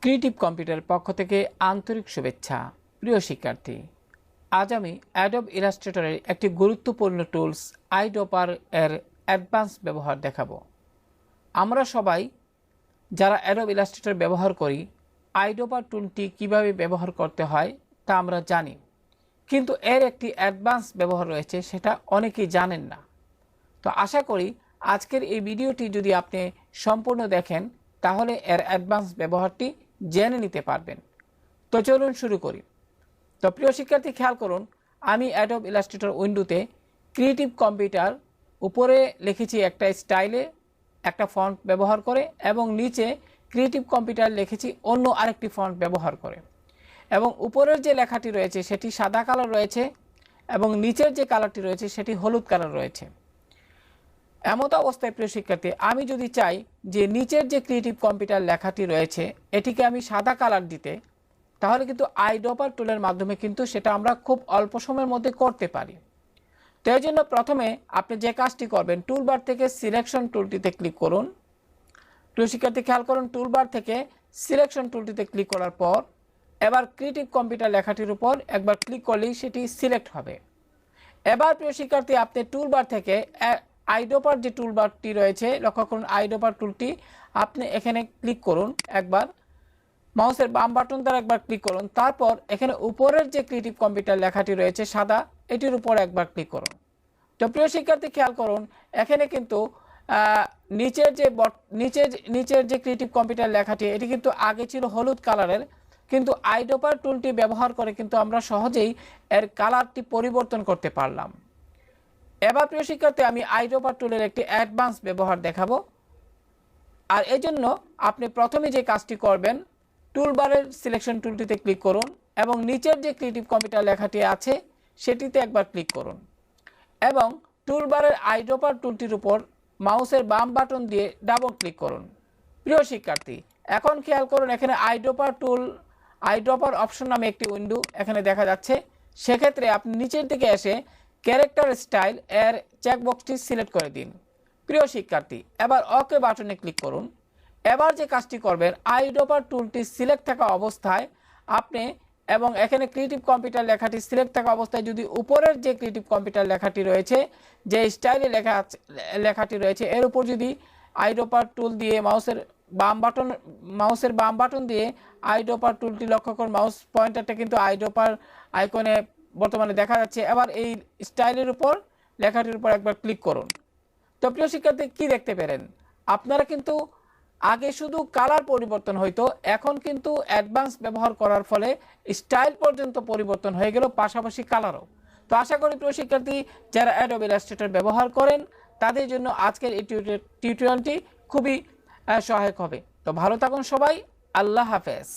Creative কম্পিউটারের পক্ষ থেকে আন্তরিক শুভেচ্ছা। প্রিয় শিক্ষার্থী, আজ আমি অ্যাডব ইলাস্ট্রেটরের একটি গুরুত্বপূর্ণ টুলস আইড্রপার এর অ্যাডভান্স ব্যবহার দেখাবো। আমরা সবাই যারা অ্যাডব ইলাস্ট্রেটর ব্যবহার করি, আইড্রপার টুলটি কিভাবে ব্যবহার করতে হয় তা আমরা জানি, কিন্তু এর একটি অ্যাডভান্স ব্যবহার রয়েছে, সেটা অনেকেই জানেন না। তো আশা করি আজকের এই ভিডিওটি যদি আপনি সম্পূর্ণ দেখেন তাহলে এর অ্যাডভান্স ব্যবহারটি জেনে নিতে পারবেন। তো চলুন শুরু করি। তো প্রিয় শিক্ষার্থী, খেয়াল করুন, আমি অ্যাডব ইলাস্ট্রেটর উইন্ডোতে ক্রিয়েটিভ কম্পিউটার উপরে লিখেছি একটা স্টাইলে একটা ফন্ট ব্যবহার করে, এবং নিচে ক্রিয়েটিভ কম্পিউটার লিখেছি অন্য আরেকটি ফন্ট ব্যবহার করে, এবং উপরের যে লেখাটি রয়েছে সেটি সাদা কালার রয়েছে এবং নিচের যে কালারটি রয়েছে সেটি হলুদ কালার রয়েছে। এমত অবস্থায় প্রিয় শিক্ষার্থী, আমি যদি চাই যে নিচের যে ক্রিয়েটিভ কম্পিউটার লেখাটি রয়েছে এটিকে আমি সাদা কালার দিতে, তাহলে কিন্তু আইড্রপার টুলের মাধ্যমে কিন্তু সেটা আমরা খুব অল্প সময়ের মধ্যে করতে পারি। তো এই জন্য প্রথমে আপনি যে কাজটি করবেন, টুলবার থেকে সিলেকশন টুলটিতে ক্লিক করুন। প্রিয় শিক্ষার্থী, খেয়াল করুন, টুলবার থেকে সিলেকশন টুলটিতে ক্লিক করার পর এবার ক্রিয়েটিভ কম্পিউটার লেখাটির উপর একবার ক্লিক করলেই সেটি সিলেক্ট হবে। এবার প্রিয় শিক্ষার্থী, আপনি টুলবার থেকে আইড্রপার যে টুলবারটি রয়েছে, লক্ষ্য করুন আইড্রপার টুলটি, আপনি এখানে ক্লিক করুন, একবার মাউসের বাম বাটন দ্বারা একবার ক্লিক করুন, তারপর এখানে উপরের যে ক্রিয়েটিভ কম্পিউটার লেখাটি রয়েছে সাদা, এটির উপর একবার ক্লিক করুন। তো প্রিয় শিক্ষার্থী, খেয়াল করুন, এখানে কিন্তু নিচের যে ক্রিয়েটিভ কম্পিউটার লেখাটি এটি কিন্তু আগে ছিল হলুদ কালারের, কিন্তু আইড্রপার টুলটি ব্যবহার করে কিন্তু আমরা সহজেই এর কালারটি পরিবর্তন করতে পারলাম। এবার প্রিয় শিক্ষার্থী, আমি আইড্রপার টুলের একটি অ্যাডভান্স ব্যবহার দেখাবো। আর এই জন্য আপনি প্রথমে যে কাজটি করবেন, টুলবারের সিলেকশন টুলটিতে ক্লিক করুন এবং নিচের যে ক্রিয়েটিভ কম্পিউটার লেখাটি আছে সেটিতে একবার ক্লিক করুন, এবং টুলবারের আইড্রপার টুলটির উপর মাউসের বাম বাটন দিয়ে ডাবল ক্লিক করুন। প্রিয় শিক্ষার্থী, এখন খেয়াল করুন, এখানে আইড্রপার অপশন নামে একটি উইন্ডো এখানে দেখা যাচ্ছে। সেক্ষেত্রে আপনি নিচের দিকে এসে ক্যারেক্টার স্টাইল এর চেকবক্সটি সিলেক্ট করে দিন। প্রিয় শিক্ষার্থী, এবার ওকে বাটনে ক্লিক করুন। এবার যে কাজটি করবেন, আইড্রপার টুলটি সিলেক্ট থাকা অবস্থায় আপনি, এবং এখানে ক্রিয়েটিভ কম্পিউটার লেখাটি সিলেক্ট থাকা অবস্থায় যদি উপরের যে ক্রিয়েটিভ কম্পিউটার লেখাটি রয়েছে, যে স্টাইলে লেখাটি রয়েছে, এর উপর যদি আইড্রপার টুল দিয়ে মাউসের বাম বাটন দিয়ে আইড্রপার টুলটি, লক্ষ্য করুন মাউস পয়েন্টারটা কিন্তু আইড্রপার আইকনে বর্তমানে দেখা যাচ্ছে। এবার এই স্টাইলের উপর লেখাটির উপর একবার ক্লিক করুন। তো প্রিয় শিক্ষার্থী, কি দেখতে পেলেন? আপনারা কিন্তু আগে শুধু কালার পরিবর্তন হইতো, এখন কিন্তু অ্যাডভান্স ব্যবহার করার ফলে স্টাইল পর্যন্ত পরিবর্তন হয়ে গেল, পাশাপাশি কালারও। তো আশা করি প্রিয় শিক্ষার্থী, যারা অ্যাডব ইলাস্ট্রেটর ব্যবহার করেন তাদের জন্য আজকের এই টিউটোরিয়ালটি খুবই সহায়ক হবে। তো ভালো থাকুন সবাই, আল্লাহ হাফেজ।